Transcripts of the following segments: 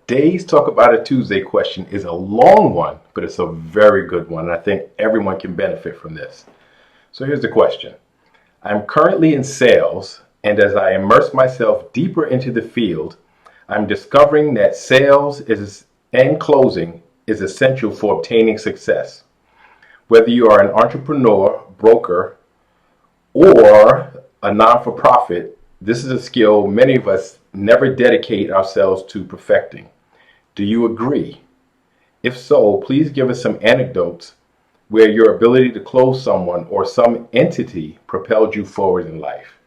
Today's Talk About It Tuesday question is a long one, but it's a very good one. And I think everyone can benefit from this. So here's the question. I'm currently in sales, and as I immerse myself deeper into the field, I'm discovering that sales is and closing is essential for obtaining success. Whether you are an entrepreneur, broker, or a non-for-profit, this is a skill many of us never dedicate ourselves to perfecting. Do you agree? If so, please give us some anecdotes where your ability to close someone or some entity propelled you forward in life.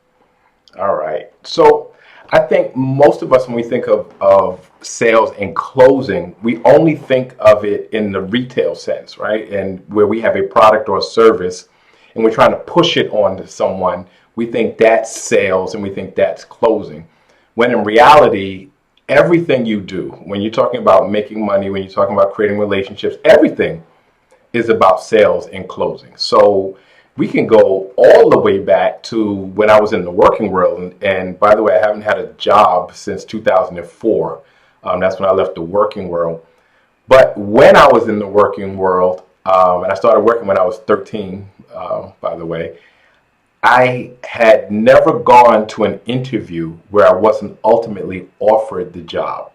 All right. So I think most of us, when we think of sales and closing, we only think of it in the retail sense, right? And where we have a product or a service and we're trying to push it on to someone, we think that's sales and we think that's closing. When in reality, everything you do, when you're talking about making money, when you're talking about creating relationships, everything is about sales and closing. So we can go all the way back to when I was in the working world. And by the way, I haven't had a job since 2004. That's when I left the working world. But when I was in the working world, and I started working when I was 13, by the way, I had never gone to an interview where I wasn't ultimately offered the job.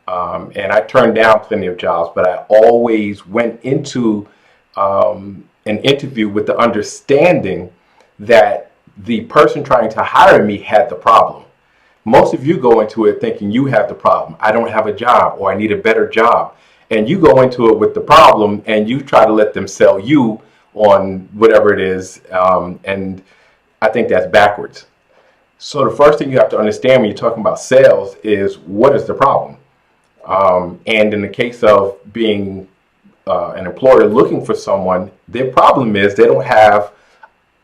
And I turned down plenty of jobs, but I always went into an interview with the understanding that the person trying to hire me had the problem. Most of you go into it thinking you have the problem. I don't have a job, or I need a better job. And you go into it with the problem and you try to let them sell you on whatever it is. And I think that's backwards. So the first thing you have to understand when you're talking about sales is, what is the problem? And in the case of being an employer looking for someone, their problem is they don't have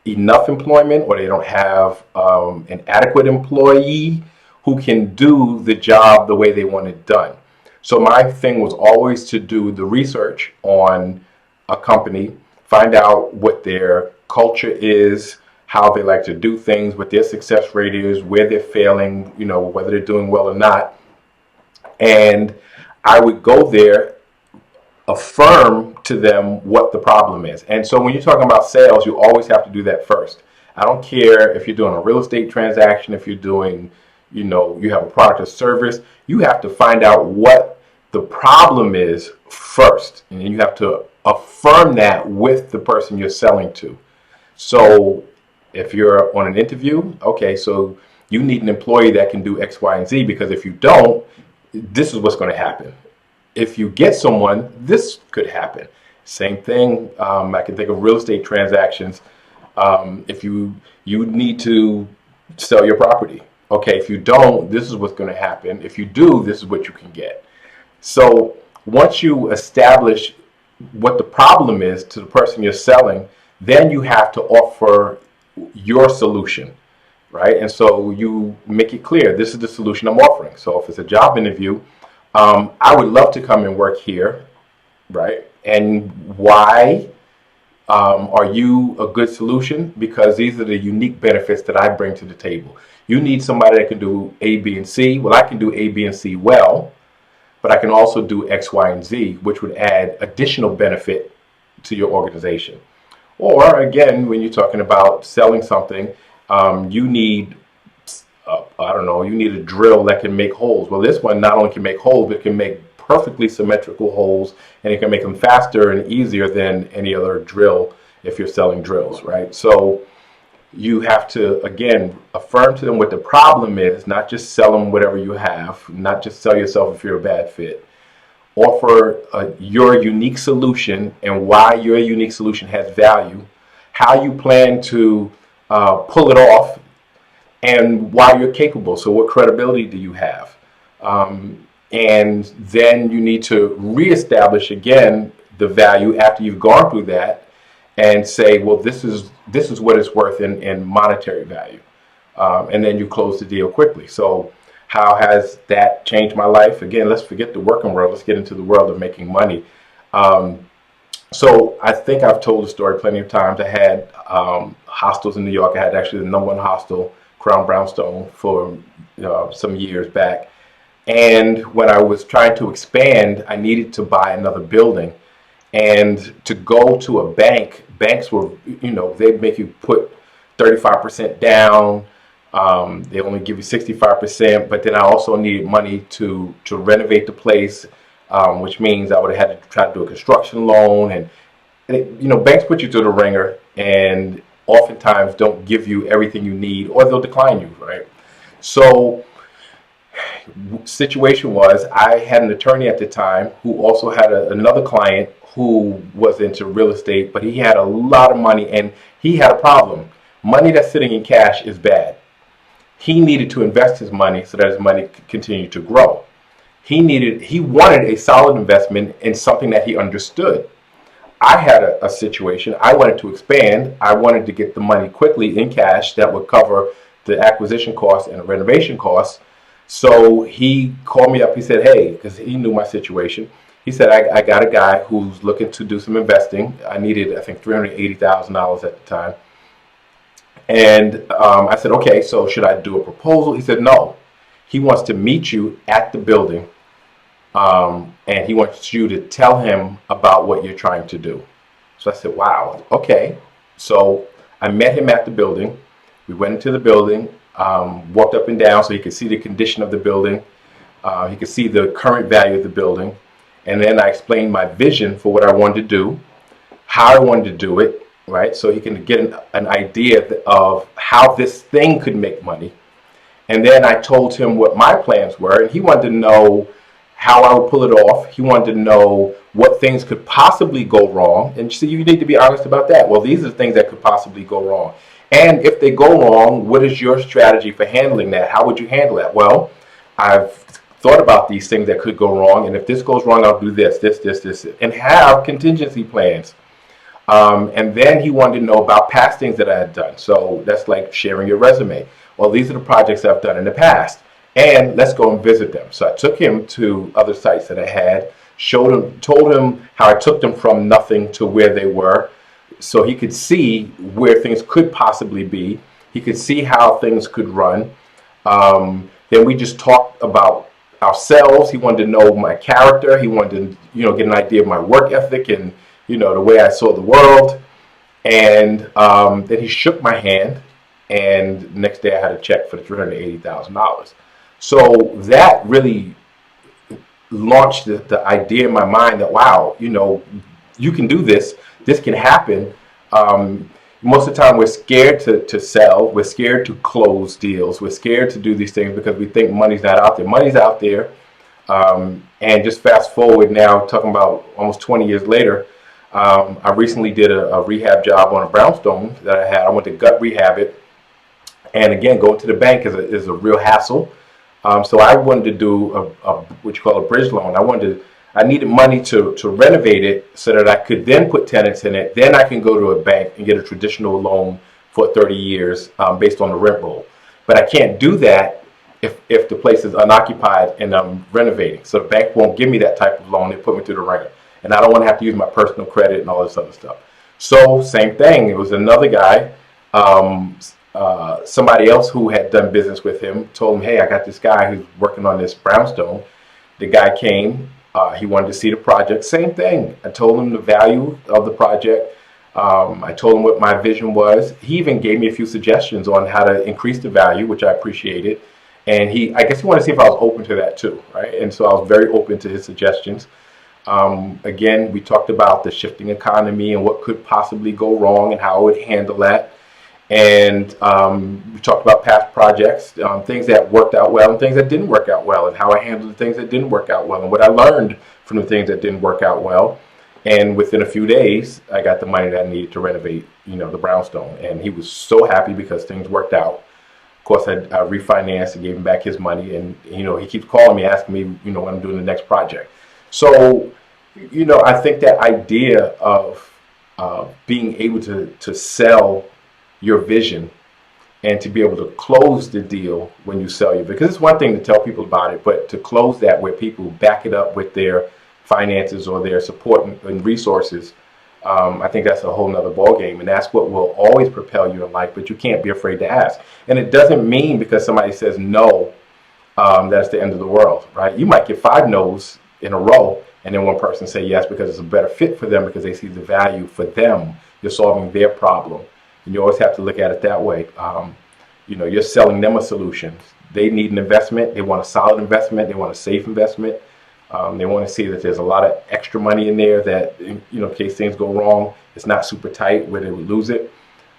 enough employment, or they don't have an adequate employee who can do the job the way they want it done. So my thing was always to do the research on a company, find out what their culture is, how they like to do things, what their success rate is, where they're failing, whether they're doing well or not. And I would go there, affirm to them what the problem is. And so when you're talking about sales, you always have to do that first. I don't care if you're doing a real estate transaction, if you're doing, you have a product or service, you have to find out what the problem is first. And you have to affirm that with the person you're selling to. So if you're on an interview, okay, so you need an employee that can do X, Y, and Z, because if you don't, this is what's going to happen. If you get someone, this could happen. Same thing. I can think of real estate transactions. If you need to sell your property, okay, if you don't, this is what's going to happen. If you do, this is what you can get. So once you establish what the problem is to the person you're selling, then you have to offer your solution, right? And so you make it clear, this is the solution I'm offering. So if it's a job interview, I would love to come and work here, right? And why are you a good solution? Because these are the unique benefits that I bring to the table. You need somebody that can do A, B, and C. Well, I can do A, B, and C well, but I can also do X, Y, and Z, which would add additional benefit to your organization. Or again, when you're talking about selling something, you need, you need a drill that can make holes. Well, this one not only can make holes, but it can make perfectly symmetrical holes, and it can make them faster and easier than any other drill if you're selling drills, right? So you have to, again, affirm to them what the problem is, not just sell them whatever you have, not just sell yourself if you're a bad fit. Offer your unique solution and why your unique solution has value, how you plan to pull it off, and why you're capable. So what credibility do you have? And then you need to reestablish again the value after you've gone through that, and say, well, this is what it's worth in monetary value. And then you close the deal quickly. So how has that changed my life? Again, let's forget the working world. Let's get into the world of making money. So I think I've told the story plenty of times. I had hostels in New York. I had actually the #1 hostel, Crown Brownstone, for some years back. And when I was trying to expand, I needed to buy another building. And to go to a bank, banks were, they'd make you put 35% down. They only give you 65%. But then I also needed money to renovate the place, which means I would have had to try to do a construction loan. And banks put you through the ringer and oftentimes don't give you everything you need, or they'll decline you, right? So situation was, I had an attorney at the time who also had another client who was into real estate, but he had a lot of money and he had a problem. Money that's sitting in cash is bad. He needed to invest his money so that his money could continue to grow. He wanted a solid investment in something that he understood. I had a situation. I wanted to expand. I wanted to get the money quickly in cash that would cover the acquisition costs and the renovation costs. So he called me up. He said, hey, because he knew my situation. He said, I got a guy who's looking to do some investing. I needed, I think, $380,000 at the time. And I said, okay, so should I do a proposal? He said, no. He wants to meet you at the building. And he wants you to tell him about what you're trying to do. So I said, wow, okay. So I met him at the building. We went into the building, walked up and down so he could see the condition of the building. He could see the current value of the building. And then I explained my vision for what I wanted to do, how I wanted to do it, right? So he can get an idea of how this thing could make money. And then I told him what my plans were, and he wanted to know how I would pull it off. He wanted to know what things could possibly go wrong. And so you need to be honest about that. Well, these are the things that could possibly go wrong. And if they go wrong, what is your strategy for handling that? How would you handle that? Well, I've thought about these things that could go wrong. And if this goes wrong, I'll do this, and have contingency plans. And then he wanted to know about past things that I had done. So that's like sharing your resume. Well, these are the projects I've done in the past. And let's go and visit them. So I took him to other sites that I had, told him how I took them from nothing to where they were, so he could see where things could possibly be. He could see how things could run. Then we just talked about ourselves. He wanted to know my character. He wanted to, get an idea of my work ethic and, the way I saw the world. And then he shook my hand. And the next day I had a check for $380,000. So that really launched the idea in my mind that, wow, you can do this. This can happen. Most of the time we're scared to sell. We're scared to close deals. We're scared to do these things because we think money's not out there. Money's out there. And just fast forward now, talking about almost 20 years later, I recently did a rehab job on a brownstone that I had. I went to gut rehab it. And again, going to the bank is a real hassle. So I wanted to do what you call a bridge loan. I needed money to renovate it so that I could then put tenants in it. Then I can go to a bank and get a traditional loan for 30 years based on the rent roll. But I can't do that if the place is unoccupied and I'm renovating. So the bank won't give me that type of loan. They put me through the ringer. And I don't want to have to use my personal credit and all this other stuff. So same thing. It was another guy. Somebody else who had done business with him told him, hey, I got this guy who's working on this brownstone. The guy came. He wanted to see the project. Same thing. I told him the value of the project. I told him what my vision was. He even gave me a few suggestions on how to increase the value, which I appreciated. And I guess he wanted to see if I was open to that too, right? And so I was very open to his suggestions. Again, we talked about the shifting economy and what could possibly go wrong and how I would handle that. And we talked about past projects, things that worked out well and things that didn't work out well, and how I handled the things that didn't work out well and what I learned from the things that didn't work out well. And within a few days, I got the money that I needed to renovate, the brownstone. And he was so happy because things worked out. Of course, I refinanced and gave him back his money. And, he keeps calling me, asking me, when I'm doing the next project. So, I think that idea of being able to sell your vision and to be able to close the deal when you sell your, because it's one thing to tell people about it, but to close that where people back it up with their finances or their support and resources, I think that's a whole nother ballgame, and that's what will always propel you in life. But you can't be afraid to ask. And it doesn't mean because somebody says no that's the end of the world, right? You might get 5 no's in a row, and then one person say yes because it's a better fit for them because they see the value for them. You're solving their problem, and you always have to look at it that way. You're selling them a solution. They need an investment. They want a solid investment. They want a safe investment. They want to see that there's a lot of extra money in there that, in case things go wrong, it's not super tight where they would lose it.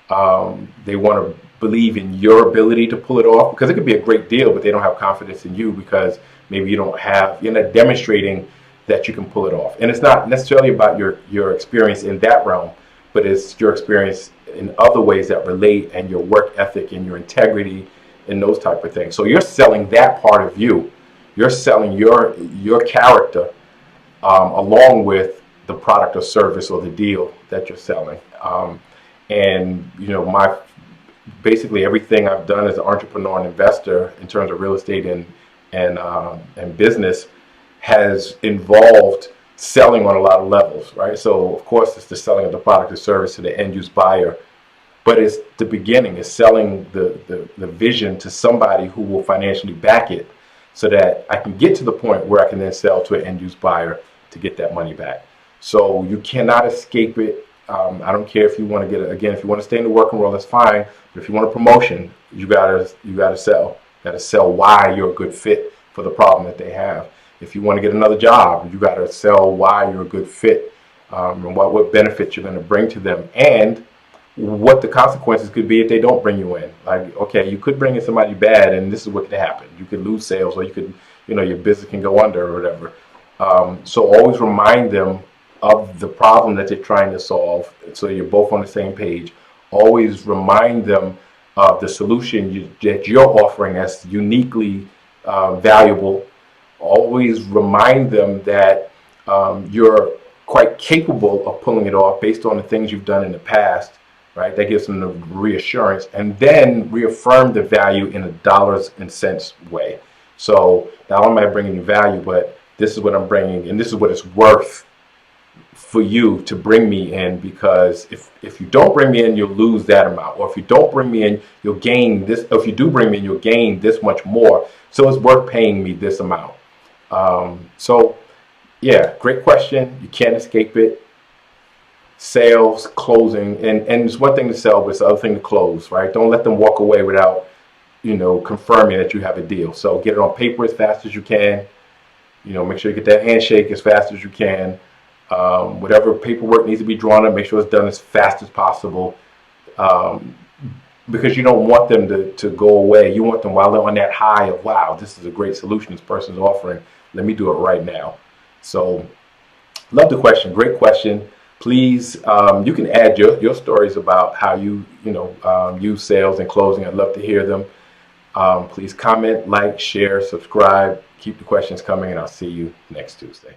They want to believe in your ability to pull it off, because it could be a great deal, but they don't have confidence in you because maybe you're not demonstrating that you can pull it off. And it's not necessarily about your experience in that realm, but it's your experience in other ways that relate, and your work ethic and your integrity and those type of things. So you're selling that part of you. You're selling your character along with the product or service or the deal that you're selling. And basically everything I've done as an entrepreneur and investor in terms of real estate and business has involved selling on a lot of levels, right? So of course it's the selling of the product or service to the end use buyer, but it's the beginning. It's selling the vision to somebody who will financially back it, so that I can get to the point where I can then sell to an end use buyer to get that money back. So you cannot escape it. I don't care if you want to if you want to stay in the working world, that's fine. But if you want a promotion, you gotta sell. You gotta sell why you're a good fit for the problem that they have. If you want to get another job, you gotta sell why you're a good fit, and what benefits you're going to bring to them, and what the consequences could be if they don't bring you in. Like, okay, you could bring in somebody bad, and this is what could happen. You could lose sales, or you could, your business can go under or whatever. So always remind them of the problem that they're trying to solve, so you're both on the same page. Always remind them of the solution that you're offering that's uniquely valuable. Always remind them that you're quite capable of pulling it off based on the things you've done in the past, right? That gives them the reassurance, and then reaffirm the value in a dollars and cents way. So not only am I bringing you value, but this is what I'm bringing, and this is what it's worth for you to bring me in, because if you don't bring me in, you'll lose that amount, or if you don't bring me in, you'll gain this. Or if you do bring me in, you'll gain this much more. So it's worth paying me this amount. So yeah, great question. You can't escape it. Sales, closing, and it's one thing to sell, but it's the other thing to close, right? Don't let them walk away without, confirming that you have a deal. So get it on paper as fast as you can. Make sure you get that handshake as fast as you can. Whatever paperwork needs to be drawn up, make sure it's done as fast as possible, because you don't want them to go away. You want them while they're on that high of, wow, this is a great solution this person's offering. Let me do it right now. So love the question. Great question. Please, you can add your stories about how you use sales and closing. I'd love to hear them. Please comment, like, share, subscribe. Keep the questions coming, and I'll see you next Tuesday.